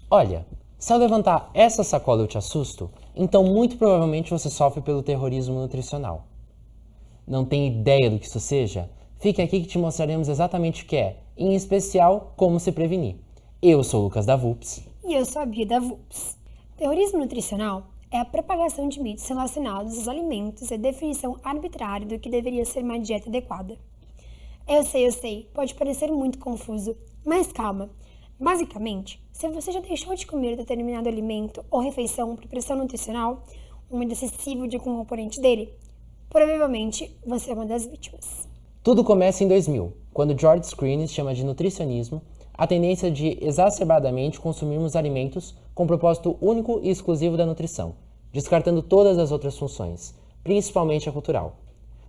Olha, se eu levantar essa sacola eu te assusto, então muito provavelmente você sofre pelo terrorismo nutricional. Não tem ideia do que isso seja? Fique aqui que te mostraremos exatamente o que é, e em especial como se prevenir. Eu sou o Lucas da VUPS. E eu sou a Bia da VUPS. Terrorismo nutricional é a propagação de mitos relacionados aos alimentos e a definição arbitrária do que deveria ser uma dieta adequada. Eu sei, pode parecer muito confuso, mas calma. Basicamente, se você já deixou de comer determinado alimento ou refeição por pressão nutricional, um medo excessivo de algum componente dele, provavelmente você é uma das vítimas. Tudo começa em 2000, quando George Screen chama de nutricionismo a tendência de exacerbadamente consumirmos alimentos com propósito único e exclusivo da nutrição, descartando todas as outras funções, principalmente a cultural.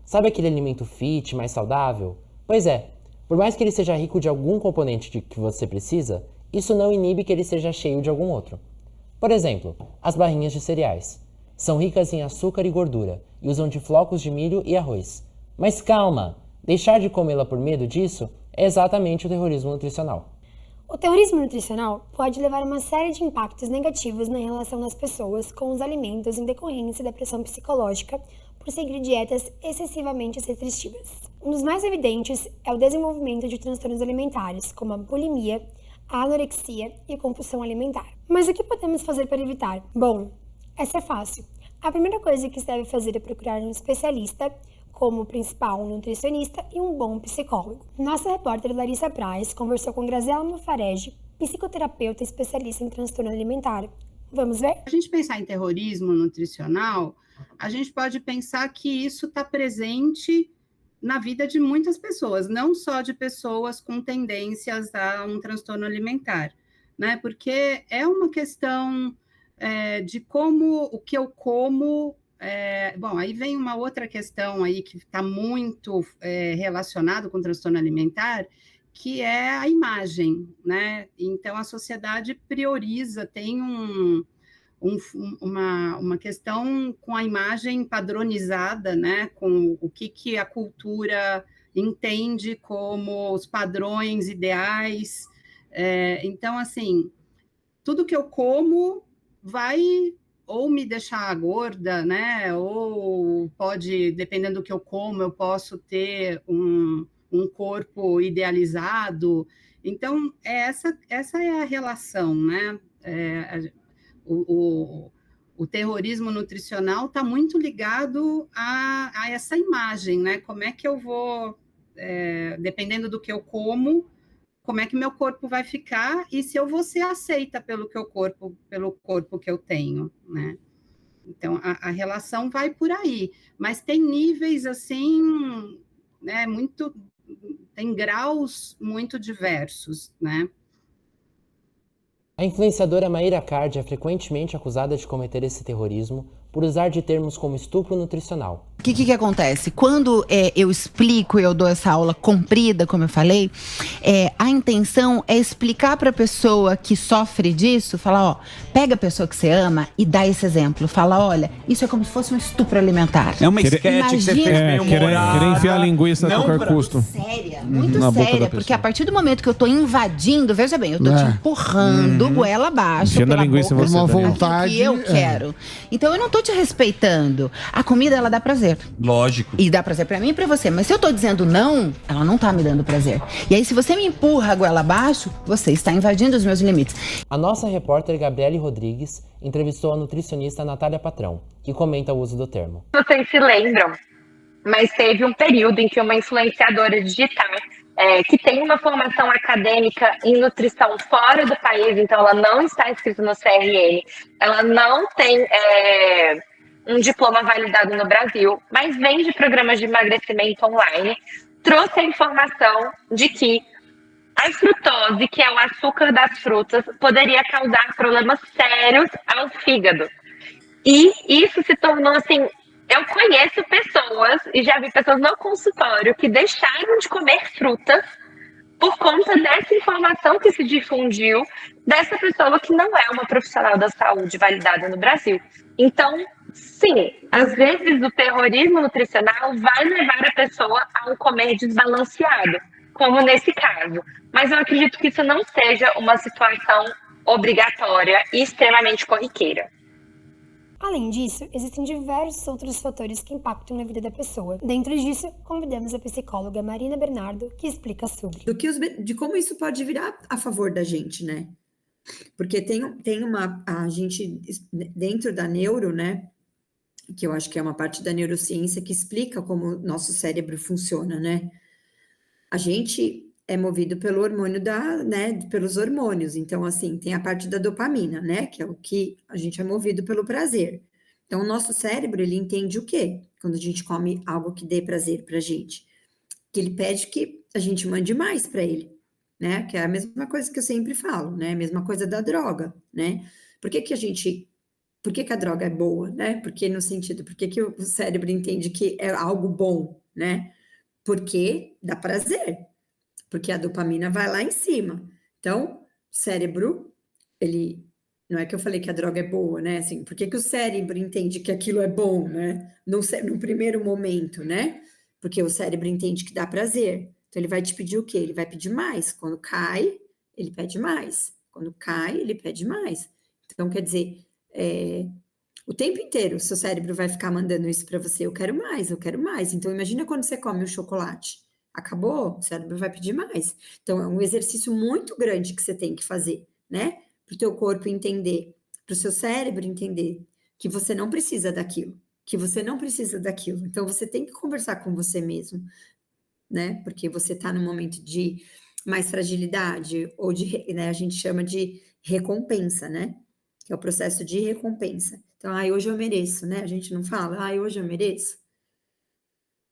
Sabe aquele alimento fit, mais saudável? Pois é, por mais que ele seja rico de algum componente que você precisa, isso não inibe que ele seja cheio de algum outro. Por exemplo, as barrinhas de cereais. São ricas em açúcar e gordura e usam de flocos de milho e arroz. Mas calma! Deixar de comê-la por medo disso é exatamente o terrorismo nutricional. O terrorismo nutricional pode levar a uma série de impactos negativos na relação das pessoas com os alimentos em decorrência da pressão psicológica por seguir dietas excessivamente restritivas. Um dos mais evidentes é o desenvolvimento de transtornos alimentares, como a bulimia, a anorexia e a compulsão alimentar. Mas o que podemos fazer para evitar? Bom, essa é fácil. A primeira coisa que se deve fazer é procurar um especialista, como principal um nutricionista e um bom psicólogo. Nossa repórter Larissa Praes conversou com Graziela Mafarege, psicoterapeuta especialista em transtorno alimentar. Vamos ver? A gente pensar em terrorismo nutricional, a gente pode pensar que isso está presente na vida de muitas pessoas, não só de pessoas com tendências a um transtorno alimentar, né? Porque é uma questão de como o que eu como. Bom, aí vem uma outra questão aí que está muito relacionado com o transtorno alimentar, que é a imagem, né? Então, a sociedade prioriza, tem uma questão com a imagem padronizada, né? Com o que a cultura entende como os padrões ideais. Então, assim, tudo que eu como vai ou me deixar gorda, né? Ou pode, dependendo do que eu como, eu posso ter um corpo idealizado. Então, essa é a relação, né? O terrorismo nutricional está muito ligado a essa imagem, né? Como é que eu vou, dependendo do que eu como, como é que meu corpo vai ficar e se eu vou ser aceita pelo corpo que eu tenho, né? Então, a relação vai por aí, mas tem níveis, assim, né, tem graus muito diversos, né? A influenciadora Mayra Card é frequentemente acusada de cometer esse terrorismo por usar de termos como estupro nutricional. O que acontece? Quando eu explico, eu dou essa aula comprida, como eu falei, a intenção é explicar para a pessoa que sofre disso, falar, ó, pega a pessoa que você ama e dá esse exemplo. Fala, olha, isso é como se fosse um estupro alimentar. É uma esquete que você fez meio humorada. Querer enfiar a linguiça a qualquer custo. Muito séria, porque a partir do momento que eu tô invadindo, veja bem, eu tô te empurrando goela abaixo, enfiando pela a linguiça boca, em você, uma Daniel. vontade que eu quero. Então eu não tô te respeitando. A comida, ela dá prazer. Lógico. E dá prazer pra mim e pra você. Mas se eu tô dizendo não, ela não tá me dando prazer. E aí, se você me empurra a goela abaixo, você está invadindo os meus limites. A nossa repórter Gabriele Rodrigues entrevistou a nutricionista Natália Patrão, que comenta o uso do termo. Vocês se lembram, mas teve um período em que uma influenciadora digital que tem uma formação acadêmica em nutrição fora do país, então ela não está inscrita no CRN, ela não tem um diploma validado no Brasil, mas vende programas de emagrecimento online, trouxe a informação de que a frutose, que é o açúcar das frutas, poderia causar problemas sérios ao fígado. E isso se tornou assim, eu conheço pessoas, e já vi pessoas no consultório, que deixaram de comer frutas por conta dessa informação que se difundiu dessa pessoa que não é uma profissional da saúde validada no Brasil. Então, sim, às vezes o terrorismo nutricional vai levar a pessoa a um comer desbalanceado, como nesse caso. Mas eu acredito que isso não seja uma situação obrigatória e extremamente corriqueira. Além disso, existem diversos outros fatores que impactam na vida da pessoa. Dentro disso, convidamos a psicóloga Marina Bernardo, que explica sobre. De como isso pode virar a favor da gente, né? Porque a gente, dentro da neuro, né? Que eu acho que é uma parte da neurociência que explica como o nosso cérebro funciona, né? A gente é movido pelo hormônio pelos hormônios. Então, assim, tem a parte da dopamina, né? Que é o que a gente é movido pelo prazer. Então, o nosso cérebro, ele entende o quê? Quando a gente come algo que dê prazer pra gente. Que ele pede que a gente mande mais para ele, né? Que é a mesma coisa que eu sempre falo, né? A mesma coisa da droga, né? Por que a droga é boa, né? Porque o cérebro entende que é algo bom, né? Porque dá prazer. Porque a dopamina vai lá em cima. Então, o cérebro, ele... Não é que eu falei que a droga é boa, né? Assim, por que o cérebro entende que aquilo é bom, né? No primeiro momento, né? Porque o cérebro entende que dá prazer. Então, ele vai te pedir o quê? Ele vai pedir mais. Quando cai, ele pede mais. Quando cai, ele pede mais. Então, quer dizer, o tempo inteiro, o seu cérebro vai ficar mandando isso para você. Eu quero mais, eu quero mais. Então, imagina quando você come um chocolate. Acabou, o cérebro vai pedir mais. Então, é um exercício muito grande que você tem que fazer, né? Para o teu corpo entender, para o seu cérebro entender que você não precisa daquilo, Então, você tem que conversar com você mesmo, né? Porque você está num momento de mais fragilidade, ou né, a gente chama de recompensa, né? Que é o processo de recompensa. Então, hoje eu mereço, né? A gente não fala, hoje eu mereço,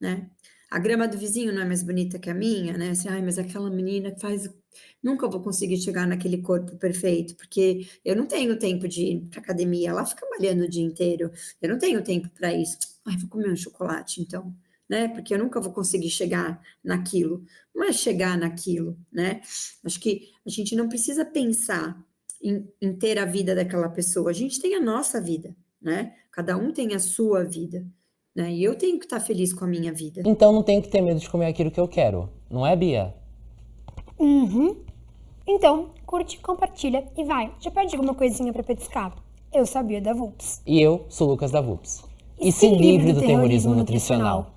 né? A grama do vizinho não é mais bonita que a minha, né? Assim, mas aquela menina nunca vou conseguir chegar naquele corpo perfeito, porque eu não tenho tempo de ir pra academia, ela fica malhando o dia inteiro, eu não tenho tempo para isso. Vou comer um chocolate, então, né? Porque eu nunca vou conseguir chegar naquilo. Não é chegar naquilo, né? Acho que a gente não precisa pensar em ter a vida daquela pessoa, a gente tem a nossa vida, né? Cada um tem a sua vida. Né? E eu tenho que estar feliz com a minha vida. Então não tenho que ter medo de comer aquilo que eu quero, não é, Bia? Então, curte, compartilha e vai. Já pede alguma coisinha pra petiscar? Eu sou a Bia da VUPS. E eu sou o Lucas da VUPS. E se livre do terrorismo nutricional.